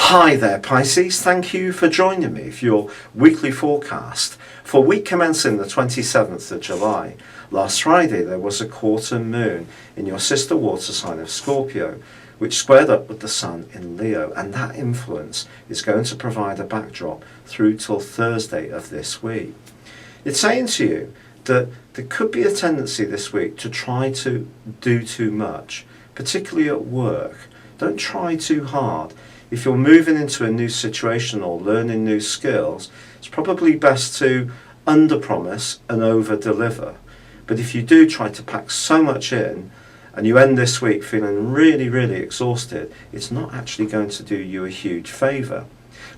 Hi there Pisces, thank you for joining me for your weekly forecast for week commencing the 27th of July. Last Friday there was a quarter moon in your sister water sign of Scorpio, which squared up with the Sun in Leo, and that influence is going to provide a backdrop through till Thursday of this week. It's saying to you that there could be a tendency this week to try to do too much, particularly at work. Don't try too hard. If you're moving into a new situation or learning new skills, it's probably best to under-promise and over-deliver. But if you do try to pack so much in and you end this week feeling really exhausted, it's not actually going to do you a huge favour.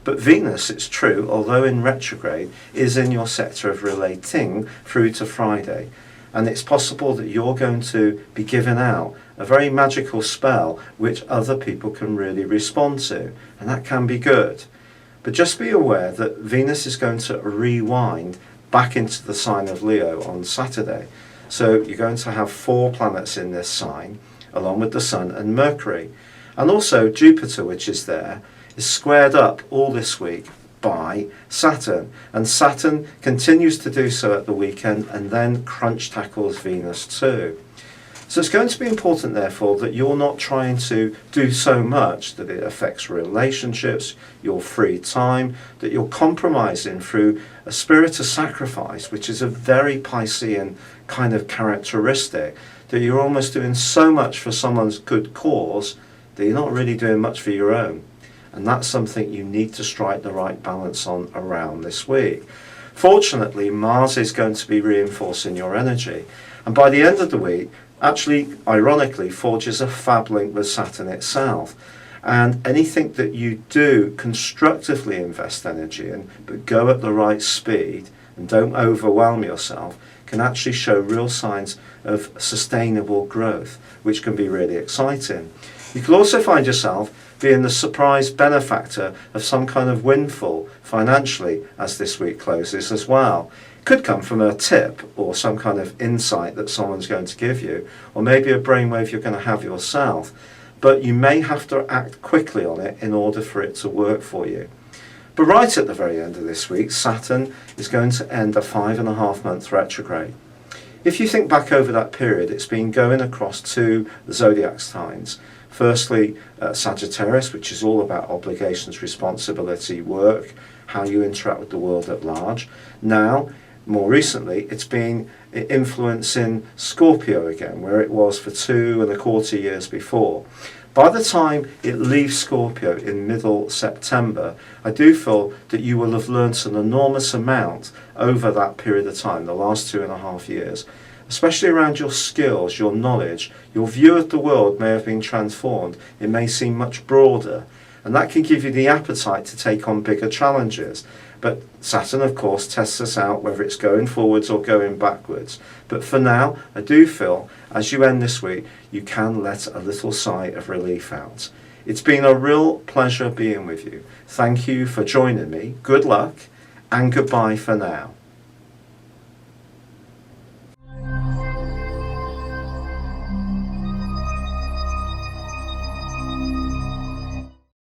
But Venus, it's true, although in retrograde, is in your sector of relating through to Friday. And it's possible that you're going to be giving out a very magical spell which other people can really respond to, and that can be good. But just be aware that Venus is going to rewind back into the sign of Leo on Saturday. So you're going to have 4 planets in this sign, along with the Sun and Mercury. And also Jupiter, which is there, is squared up all this week by Saturn, and Saturn continues to do so at the weekend and then crunch tackles Venus too. So it's going to be important therefore that you're not trying to do so much that it affects relationships, your free time, that you're compromising through a spirit of sacrifice, which is a very Piscean kind of characteristic, that you're almost doing so much for someone's good cause that you're not really doing much for your own. And that's something you need to strike the right balance on around this week. Fortunately, Mars is going to be reinforcing your energy. And by the end of the week, actually, ironically, forges a fab link with Saturn itself. And anything that you do constructively invest energy in, but go at the right speed and don't overwhelm yourself, can actually show real signs of sustainable growth, which can be really exciting. You can also find yourself being the surprise benefactor of some kind of windfall financially as this week closes as well. It could come from a tip or some kind of insight that someone's going to give you, or maybe a brainwave you're going to have yourself, but you may have to act quickly on it in order for it to work for you. But right at the very end of this week, Saturn is going to end a 5.5-month retrograde. If you think back over that period, it's been going across 2 zodiac signs. Firstly, Sagittarius, which is all about obligations, responsibility, work, how you interact with the world at large. Now, more recently, it's been influencing Scorpio again, where it was for 2.25 years before. By the time it leaves Scorpio in middle September, I do feel that you will have learnt an enormous amount over that period of time, the last 2.5 years. Especially around your skills, your knowledge, your view of the world may have been transformed. It may seem much broader, and that can give you the appetite to take on bigger challenges. But Saturn, of course, tests us out whether it's going forwards or going backwards. But for now, I do feel, as you end this week, you can let a little sigh of relief out. It's been a real pleasure being with you. Thank you for joining me. Good luck, and goodbye for now.